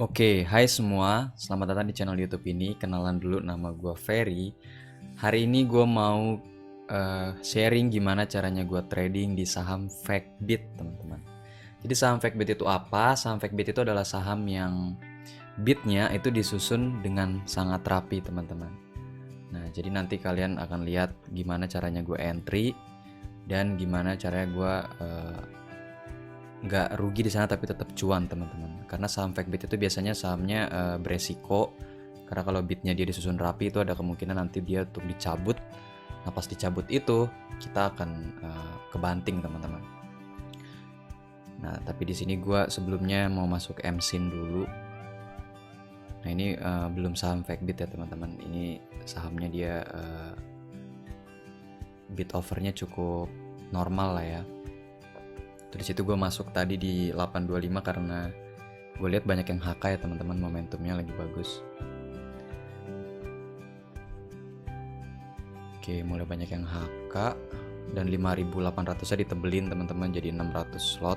Oke, hai semua. Selamat datang di channel YouTube ini. Kenalan dulu, nama gue Ferry. Hari ini gue mau sharing gimana caranya gue trading di saham Factbit, teman-teman. Jadi saham Factbit itu apa? Saham Factbit itu adalah saham yang bitnya itu disusun dengan sangat rapi, teman-teman. Nah, jadi nanti kalian akan lihat gimana caranya gue entry dan gimana caranya gue nggak rugi di sana tapi tetap cuan, teman-teman. Karena saham Factbit itu biasanya sahamnya beresiko, karena kalau bitnya dia disusun rapi itu ada kemungkinan nanti dia untuk dicabut. Nah, pas dicabut itu kita akan kebanting, teman-teman. Nah, tapi di sini gue sebelumnya mau masuk MSIN dulu. Nah, ini belum saham Factbit ya, teman-teman. Ini sahamnya dia bid overnya cukup normal lah ya. Di situ gue masuk tadi di 825 karena gue lihat banyak yang HK ya, teman-teman. Momentumnya lagi bagus. Oke, mulai banyak yang HK dan 5.800-nya ditebelin, teman-teman, jadi 600 slot.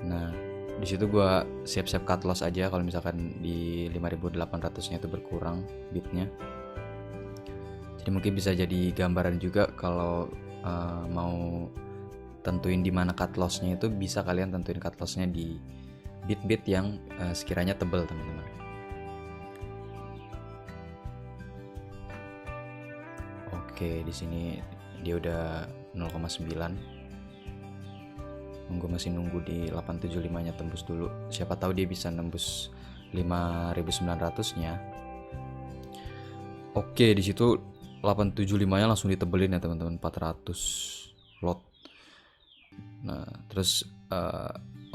Nah, di situ gue siap-siap cut loss aja kalau misalkan di 5.800-nya itu berkurang bitnya. Jadi mungkin bisa jadi gambaran juga kalau mau tentuin di mana cut loss-nya, itu bisa kalian tentuin cut loss-nya di bit-bit yang sekiranya tebel, teman-teman. Oke, di sini dia udah 0,9. Masih nunggu di 875-nya tembus dulu. Siapa tahu dia bisa nembus 5.900-nya. Oke, di situ 875-nya langsung ditebelin ya, teman-teman, 400 lot. Nah, terus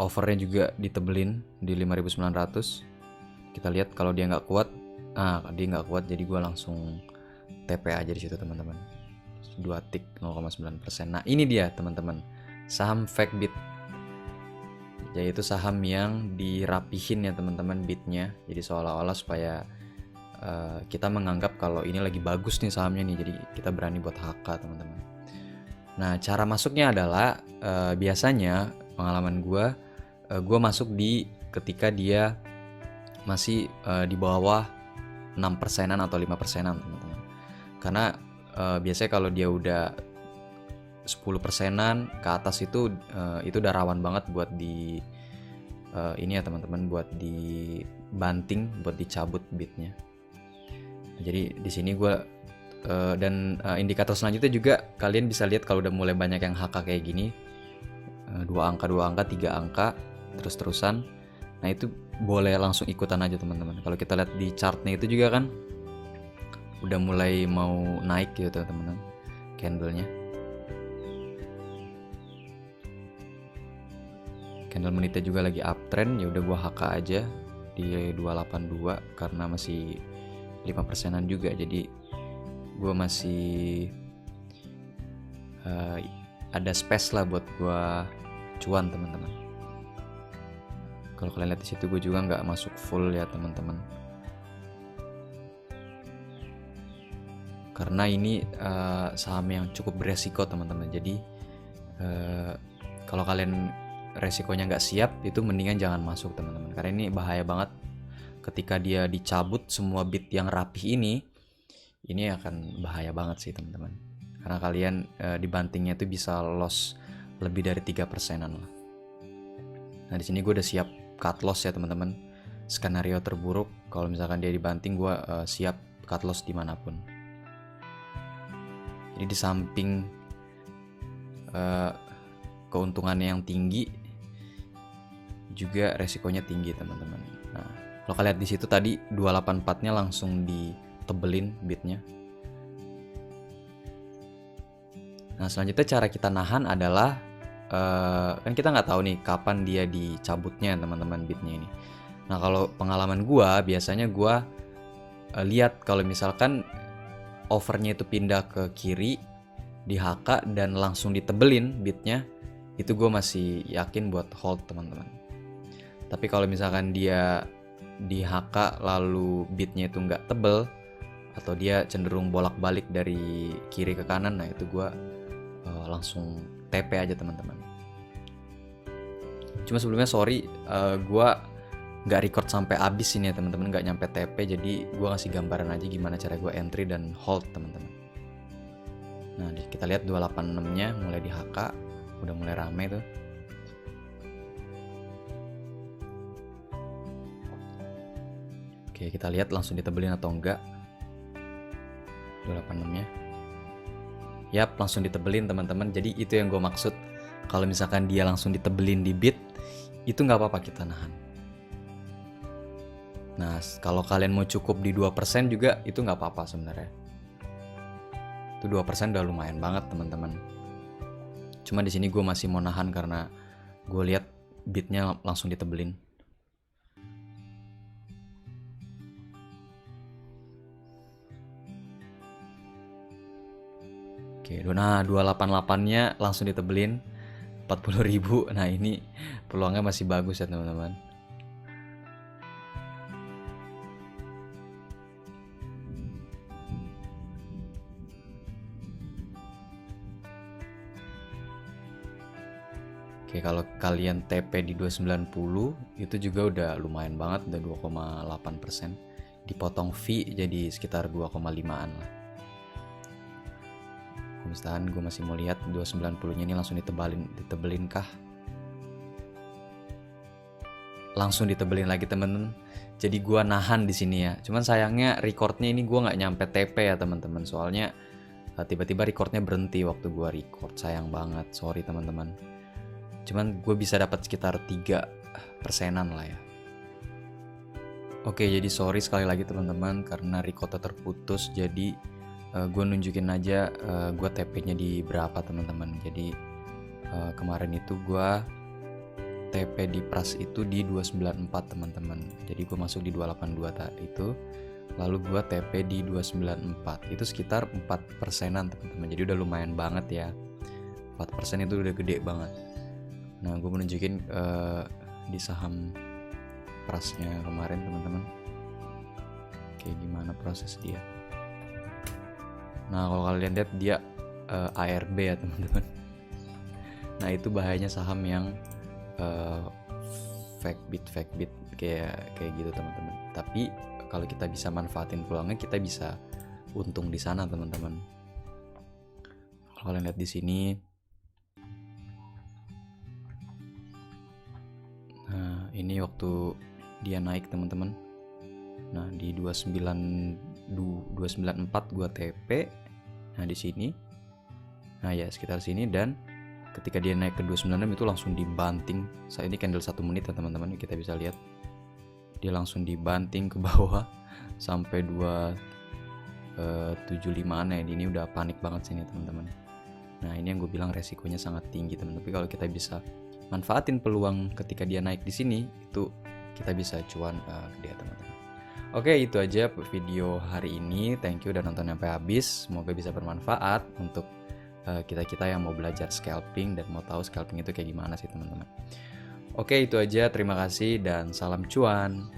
overnya juga ditebelin di 5.900. Kita lihat kalau dia nggak kuat. Dia nggak kuat, jadi gue langsung TP aja di situ, teman-teman. 2 tick 0,9%. Nah, ini dia, teman-teman, saham Factbit. Yaitu saham yang dirapihin ya, teman-teman, bitnya. Jadi seolah-olah supaya kita menganggap kalau ini lagi bagus nih sahamnya nih, jadi kita berani buat HK, teman-teman. Nah, cara masuknya adalah biasanya pengalaman gue masuk di ketika dia masih di bawah 6%-an atau 5%-an, teman-teman. Karena biasanya kalau dia udah 10%-an ke atas itu udah rawan banget buat di ini ya, teman-teman, buat dibanting, buat dicabut bitnya. Jadi di sini gue dan indikator selanjutnya juga kalian bisa lihat kalau udah mulai banyak yang HK kayak gini, 2 angka, 3 angka terus-terusan. Nah, itu boleh langsung ikutan aja, teman-teman. Kalau kita lihat di chartnya itu juga kan udah mulai mau naik gitu, teman-teman, candlenya. Candle menitnya juga lagi uptrend. Ya udah gua HK aja di 282 karena masih 5%-an juga, jadi gue masih ada space lah buat gue cuan, teman-teman. Kalau kalian lihat di situ gue juga nggak masuk full ya, teman-teman, karena ini saham yang cukup beresiko, teman-teman. Jadi kalau kalian resikonya nggak siap, itu mendingan jangan masuk, teman-teman, karena ini bahaya banget. Ketika dia dicabut semua bit yang rapih ini akan bahaya banget sih, teman-teman. Karena kalian dibantingnya itu bisa loss lebih dari 3%-an lah. Nah, di sini gue udah siap cut loss ya, teman-teman. Skenario terburuk kalau misalkan dia dibanting, gue siap cut loss dimanapun. Jadi di samping keuntungannya yang tinggi, juga resikonya tinggi, teman-teman. Nah, kalau kalian lihat di situ tadi 284-nya langsung ditebelin bitnya. Nah, selanjutnya cara kita nahan adalah kan kita nggak tahu nih kapan dia dicabutnya, teman-teman, bitnya ini. Nah, kalau pengalaman gua biasanya gua lihat kalau misalkan overnya itu pindah ke kiri di HK dan langsung ditebelin bitnya, itu gua masih yakin buat hold, teman-teman. Tapi kalau misalkan dia di HK lalu bitnya itu nggak tebel atau dia cenderung bolak-balik dari kiri ke kanan, nah itu gue langsung TP aja, teman-teman. Cuma sebelumnya sorry, gue nggak record sampai habis ini ya teman-teman, nggak nyampe TP, jadi gue ngasih gambaran aja gimana cara gue entry dan hold teman-teman. Nah kita lihat 286 nya mulai di HK, udah mulai rame tuh. Oke, kita lihat langsung ditebelin atau enggak 286 nya. Yap, langsung ditebelin teman-teman. Jadi itu yang gue maksud, kalau misalkan dia langsung ditebelin di bid, itu nggak apa-apa, kita nahan. Nah kalau kalian mau cukup di 2% juga itu nggak apa-apa sebenarnya. Itu 2% udah lumayan banget teman-teman. Cuma di sini gue masih mau nahan karena gue lihat bidnya langsung ditebelin. Oke, nah 288-nya langsung ditebelin 40.000. Nah ini peluangnya masih bagus ya teman-teman. Oke, kalau kalian TP di 290 itu juga udah lumayan banget, udah 2,8%. Dipotong fee jadi sekitar 2,5an lah. Misalkan gue masih mau lihat 290 nya ini langsung ditebelin kah? Langsung ditebelin lagi temen-temen. Jadi gue nahan di sini ya. Cuman sayangnya recordnya ini gue nggak nyampe TP ya teman-teman. Soalnya tiba-tiba recordnya berhenti waktu gue record. Sayang banget, sorry teman-teman. Cuman gue bisa dapat sekitar 3%-an lah ya. Oke, jadi sorry sekali lagi teman-teman karena recordnya terputus. Jadi gue nunjukin aja gue TP-nya di berapa teman-teman. Jadi kemarin itu gue TP di pras itu di 294 teman-teman. Jadi gue masuk di 282 tadi itu, lalu gue TP di 294. Itu sekitar 4%-an teman-teman. Jadi udah lumayan banget ya. 4% itu udah gede banget. Nah gue menunjukin di saham prasnya kemarin teman-teman, kayak gimana proses dia. Nah kalau kalian lihat dia ARB ya teman-teman. Nah itu bahayanya saham yang fake bit kayak gitu teman-teman. Tapi kalau kita bisa manfaatin peluangnya, kita bisa untung di sana teman-teman. Kalau kalian lihat di sini, nah ini waktu dia naik teman-teman. Nah di 294 gua TP. Nah di sini, nah ya sekitar sini, dan ketika dia naik ke 296 itu langsung dibanting. Saat ini candle 1 menit ya teman-teman, kita bisa lihat dia langsung dibanting ke bawah sampai 275an ya. Ini udah panik banget sini teman-teman. Nah ini yang gue bilang resikonya sangat tinggi teman-teman. Tapi kalau kita bisa manfaatin peluang ketika dia naik di sini, itu kita bisa cuan gede teman-teman. Oke, itu aja video hari ini. Thank you udah nonton sampai habis. Semoga bisa bermanfaat untuk kita-kita yang mau belajar scalping dan mau tahu scalping itu kayak gimana sih teman-teman. Oke, itu aja. Terima kasih dan salam cuan.